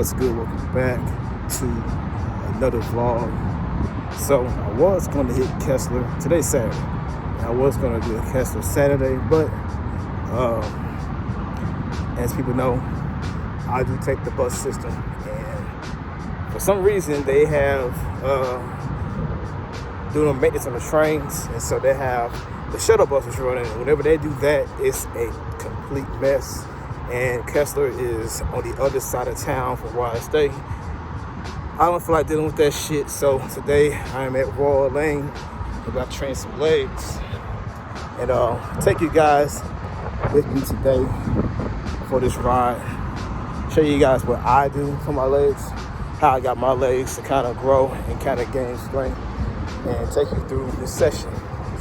What's good? Welcome back to another vlog. So I was going to hit Kessler. Today's Saturday. I was going to do a Kessler Saturday, but as people know, I do take the bus system, and for some reason they have doing maintenance on the trains, and so they have the shuttle buses running. And whenever they do that, it's a complete mess. And Kessler is on the other side of town from where I stay. I don't feel like dealing with that shit, so today I am at Royal Lane. I'm about to train some legs, and take you guys with me today for this ride. Show you guys what I do for my legs, how I got my legs to kind of grow and kind of gain strength, and take you through this session.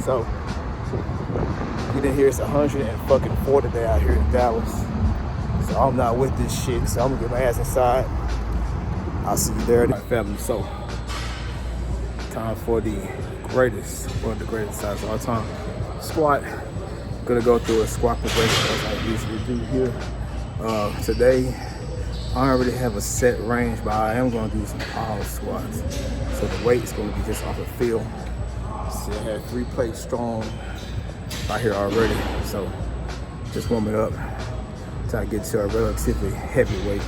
So get in here. It's 104 today out here in Dallas. So I'm not with this shit, so I'm gonna get my ass inside. I'll see you there. All right, family, so time for the greatest, one of the greatest sides of all time, squat. Gonna go through a squat progression as I usually do here. Today, I don't really have a set range, but I am gonna do some power squats. So the weight is gonna be just off the feel. See, I had 3 plates strong right here already, so just warm it up till I get to a relatively heavy weight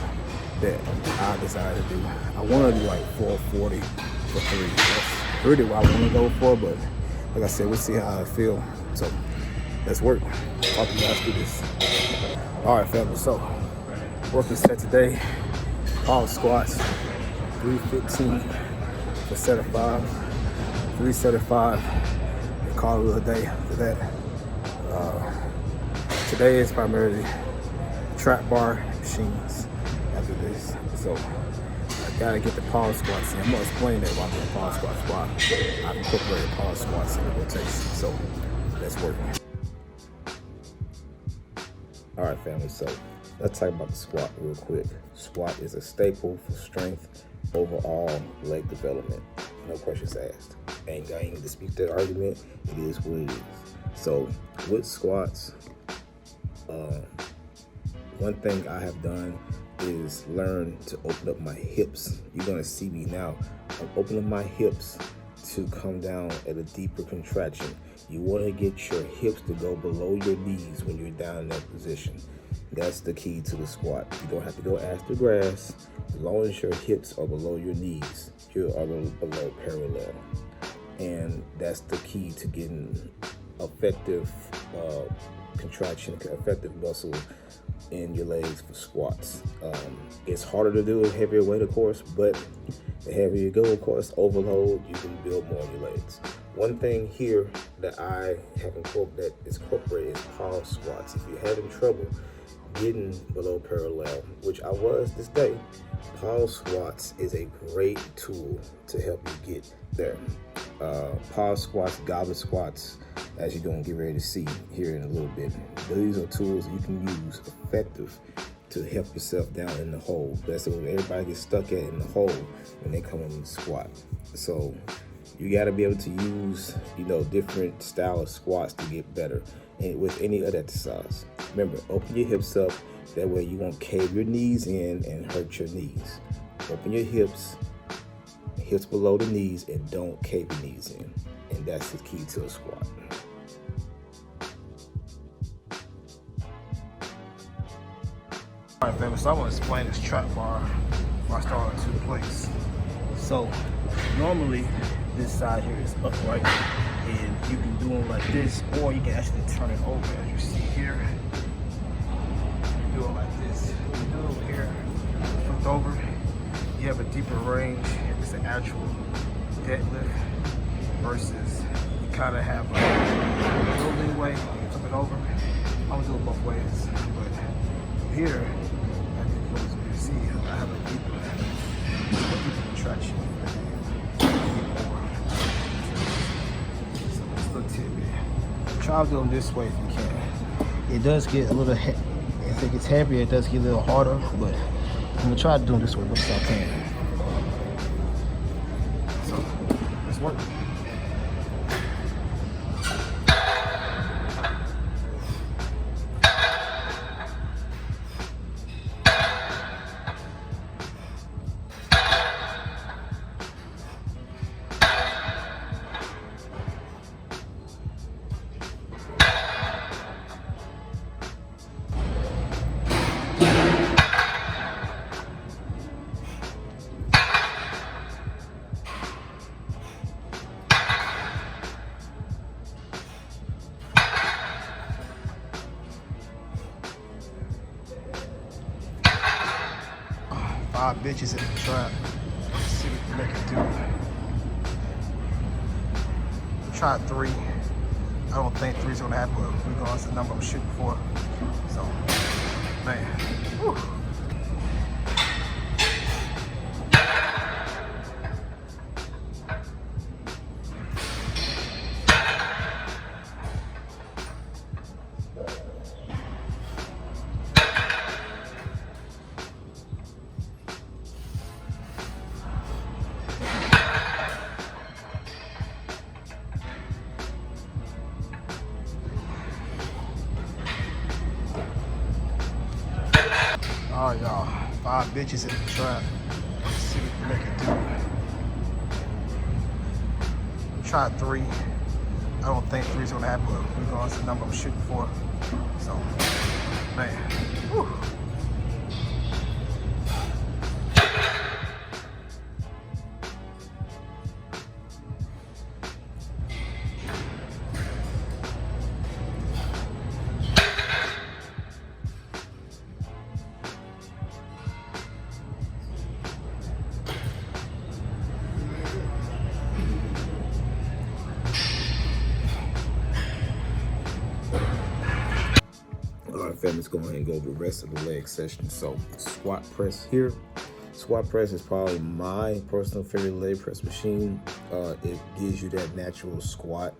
that I desire to do. I want to do like 440 for 3. That's really what I want to go for, but like I said, we'll see how I feel. So let's work. Talk to you guys through this. All right, family. So working set today: power squats, 315 for set of 5, 375, and call it a day after that. Today is primarily trap bar machines after this, so I gotta get the power squats in. I'm gonna explain that while I'm doing power squats, why I've incorporated power squats in the rotation. So let's work. All right, family, so let's talk about the squat real quick. Squat is a staple for strength, overall leg development. No questions asked. Ain't got any dispute that argument. It is what it is. So with squats, one thing I have done is learn to open up my hips. You're gonna see me now. I'm opening my hips to come down at a deeper contraction. You wanna get your hips to go below your knees when you're down in that position. That's the key to the squat. You don't have to go ass to grass. As long as your hips are below your knees, you are below parallel. And that's the key to getting effective contraction, effective muscle in your legs for squats. It's harder to do a heavier weight, of course, but the heavier you go, of course, overload, you can build more on your legs. One thing here that I have incorporated is power squats. If you're having trouble getting below parallel, which I was this day, power squats is a great tool to help you get there. Power squats, goblet squats, as you're going to get ready to see here in a little bit. These are tools you can use effective to help yourself down in the hole. That's what everybody gets stuck at, in the hole when they come in the squat. So you got to be able to use, different style of squats to get better. And with any other exercise, remember, open your hips up. That way you won't cave your knees in and hurt your knees. Open your hips below the knees, and don't cave your knees in. And that's the key to a squat. All right, family, so I want to explain this trap bar before I start on 2 plates. So normally this side here is upright, and you can do them like this, or you can actually turn it over, as you see here. You do it like this. You do it over here, flipped over. You have a deeper range. It's an actual deadlift versus you kind of have a little leeway. You flip it over. I'm gonna do it both ways, but here, as you can see, I have a deeper contraction. So let's look tidbit. Try to do them this way if you can. It does get a little, if it gets heavier, it does get a little harder, but I'm gonna try to do them this way as much as I can. So let's work. 5 bitches in the trap. Let's see what we can do. Try 3. I don't think 3's gonna happen, but we're going, that's the number I'm shooting for. So, man. Whew. All right, y'all. 5 bitches in the trap. Let's see what we can do. Try 3. I don't think 3's gonna happen, but we're going, that's the number I'm shooting for. So, man. Whew. Fam, let's go ahead and go over the rest of the leg session. So squat press here. Squat press is probably my personal favorite leg press machine. It gives you that natural squat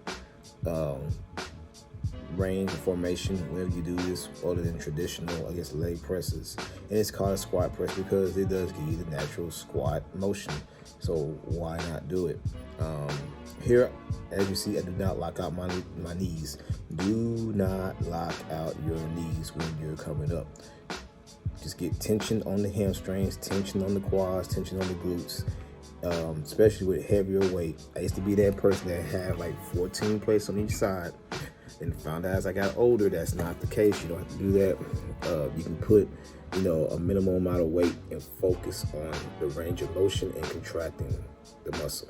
range and formation whenever you do this, other than traditional, I guess, leg presses. And it's called a squat press because it does give you the natural squat motion. So why not do it? Here, as you see, I do not lock out my knees. Do not lock out your knees when you're coming up. Just get tension on the hamstrings, tension on the quads, tension on the glutes, especially with heavier weight. I used to be that person that had like 14 plates on each side, and found out as I got older that's not the case. You don't have to do that. You can put, you know, a minimal amount of weight and focus on the range of motion and contracting the muscle.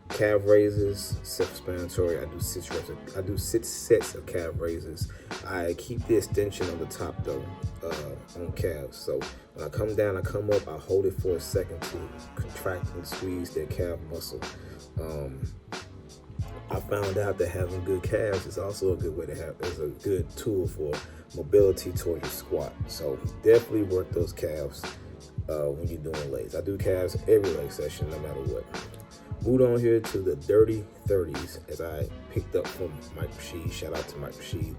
Calf raises, self-explanatory. I do 6 reps. I do 6 sets of calf raises. I keep the extension on the top though, on calves. So when I come down, I come up, I hold it for a second to contract and squeeze that calf muscle. I found out that having good calves is also a good way to have, is a good tool for mobility towards your squat. So definitely work those calves when you're doing legs. I do calves every leg session, no matter what. Moved on here to the dirty 30s, as I picked up from Mike Rashid. Shout out to Mike Rashid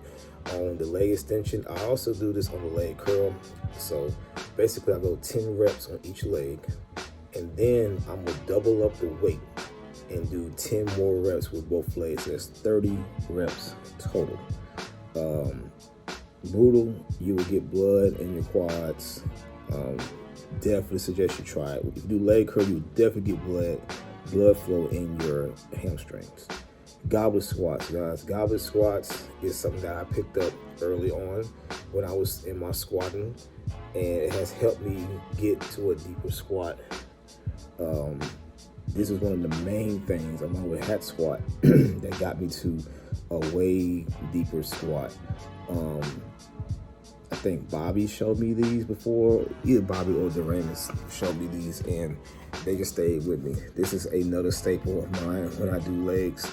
on the leg extension. I also do this on the leg curl. So basically I go 10 reps on each leg, and then I'm gonna double up the weight and do 10 more reps with both legs. So that's 30 reps total. Brutal. You will get blood in your quads. Definitely suggest you try it. If you do leg curl, you definitely get blood flow in your hamstrings. Goblet squats, guys. Goblet squats is something that I picked up early on when I was in my squatting, and it has helped me get to a deeper squat. This is one of the main things along with hat squat that got me to a way deeper squat. I think Bobby showed me these before. Either Bobby or Doremus showed me these, and they just stayed with me. This is another staple of mine when I do legs.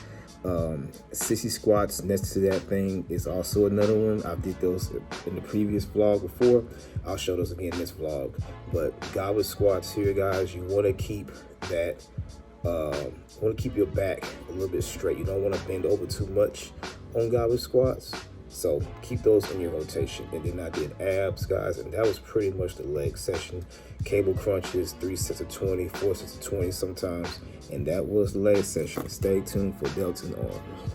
60 squats next to that thing is also another one. I did those in the previous vlog before. I'll show those again in this vlog. But goblet squats here, guys, you want to keep that, want to keep your back a little bit straight. You don't want to bend over too much on goblet squats. So keep those in your rotation. And then I did abs, guys, and that was pretty much the leg session. Cable crunches, 3 sets of 20, 4 sets of 20 sometimes. And that was the leg session. Stay tuned for Delton arms.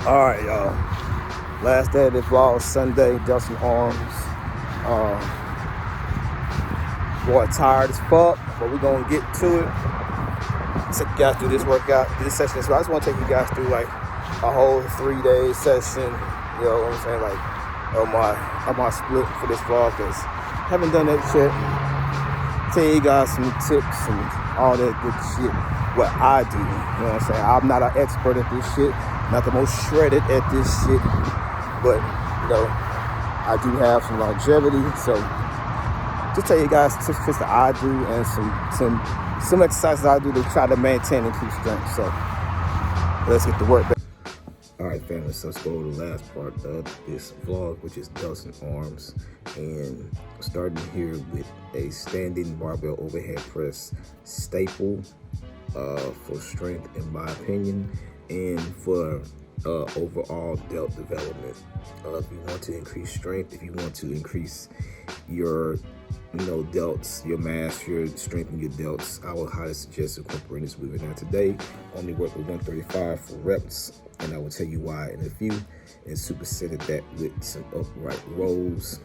All right, y'all. Last day of this vlog, Sunday, Delton arms. Boy, tired as fuck, but we're gonna get to it. Take you guys through this workout, this session. So I just want to take you guys through like a whole 3-day session. You know what I'm saying? Like on my split for this vlog, because I haven't done that shit. Tell you guys some tips and all that good shit. what I do. You know what I'm saying? I'm not an expert at this shit, not the most shredded at this shit, but you know, I do have some longevity. So just tell you guys tips that I do and some exercises I do to try to maintain and keep strength. So let's get to work. All right, family, so let's go to the last part of this vlog, which is delts and arms. And starting here with a standing barbell overhead press staple for strength, in my opinion, and for overall delt development. If you want to increase strength, if you want to increase your delts, your mass, your strength in your delts, I would highly suggest incorporating this movement. Now today, only work with 135 for reps, and I will tell you why in a few, and superseded that with some upright rows.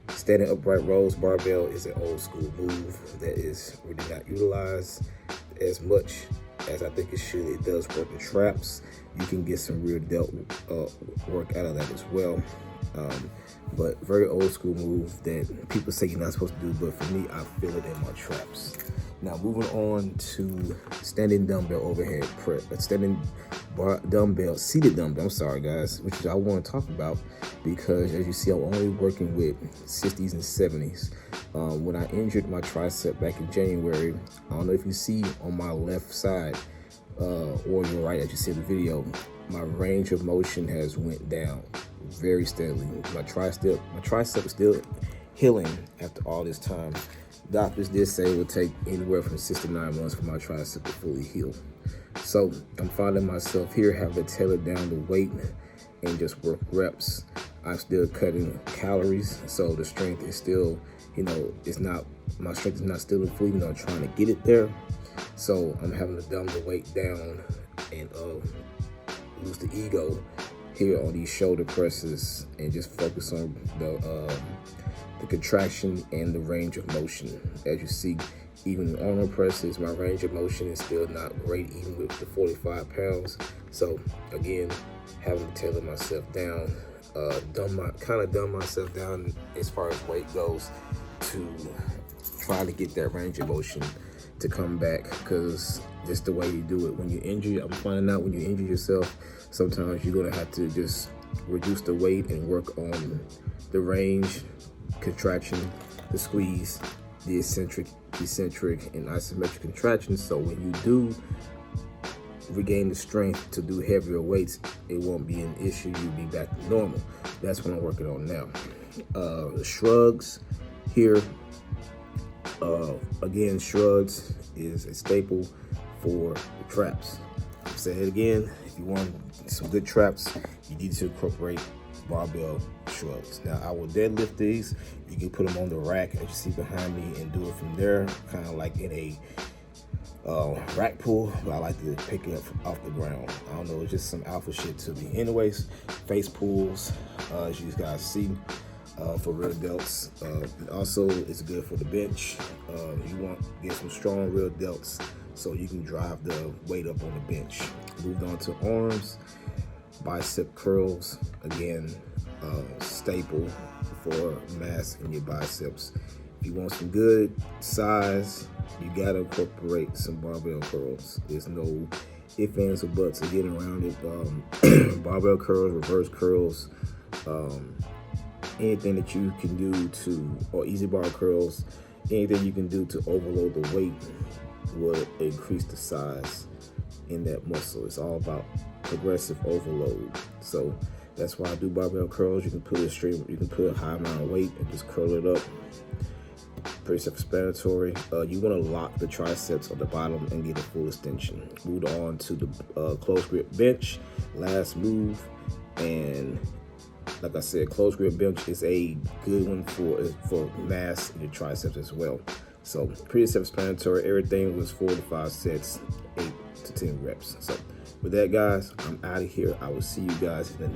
Standing upright rows barbell is an old school move that is really not utilized as much as I think it should. It does work in traps. You can get some real delt work out of that as well. But very old school move that people say you're not supposed to do, but for me, I feel it in my traps. Now moving on to standing dumbbell overhead press, seated dumbbell, I'm sorry guys, which I want to talk about because as you see, I'm only working with 60s and 70s. When I injured my tricep back in January, I don't know if you see on my left side or your right, as you see in the video, my range of motion has went down very steadily. My tricep is still healing after all this time. Doctors did say it would take anywhere from 6 to 9 months for my tricep to fully heal. So I'm finding myself here having to tailor down the weight and just work reps. I'm still cutting calories, so the strength is still, my strength is not still in full, even though I'm trying to get it there. So I'm having to dumb the weight down and lose the ego here on these shoulder presses and just focus on the contraction and the range of motion. As you see, even in arm presses, my range of motion is still not great, even with the 45 pounds. So again, having to tailor myself down, dumb myself down as far as weight goes to try to get that range of motion to come back, because just the way you do it. When you injure, I'm finding out when you injure yourself, sometimes you're gonna have to just reduce the weight and work on the range, contraction, the squeeze, the eccentric, and isometric contractions. So when you do regain the strength to do heavier weights, it won't be an issue. You'll be back to normal. That's what I'm working on now. Shrugs here. Again, shrugs is a staple for the traps. I'll say it again, if you want some good traps, you need to incorporate barbell shrugs. Now I will deadlift these. You can put them on the rack as you see behind me and do it from there, kind of like in a rack pull, but I like to pick it up off the ground. I don't know, it's just some alpha shit to me. Anyways, face pulls, as you guys see, for real delts. Also, it's good for the bench. You want to get some strong real delts so you can drive the weight up on the bench. Moved on to arms, bicep curls. Again, staple for mass in your biceps. If you want some good size, you gotta incorporate some barbell curls. There's no ifs, ands, or buts of getting around it. Barbell curls, reverse curls, anything that you can do or easy bar curls, anything you can do to overload the weight will increase the size in that muscle. It's all about progressive overload. So that's why I do barbell curls. You can put a high amount of weight and just curl it up. Pretty self-explanatory. You want to lock the triceps on the bottom and get a full extension. Moved on to the close grip bench, last move. And like I said, close grip bench is a good one for mass in your triceps as well. So pretty self-explanatory. Everything was 4 to 5 sets, 8 to 10 reps. So with that, guys, I'm out of here. I will see you guys in the next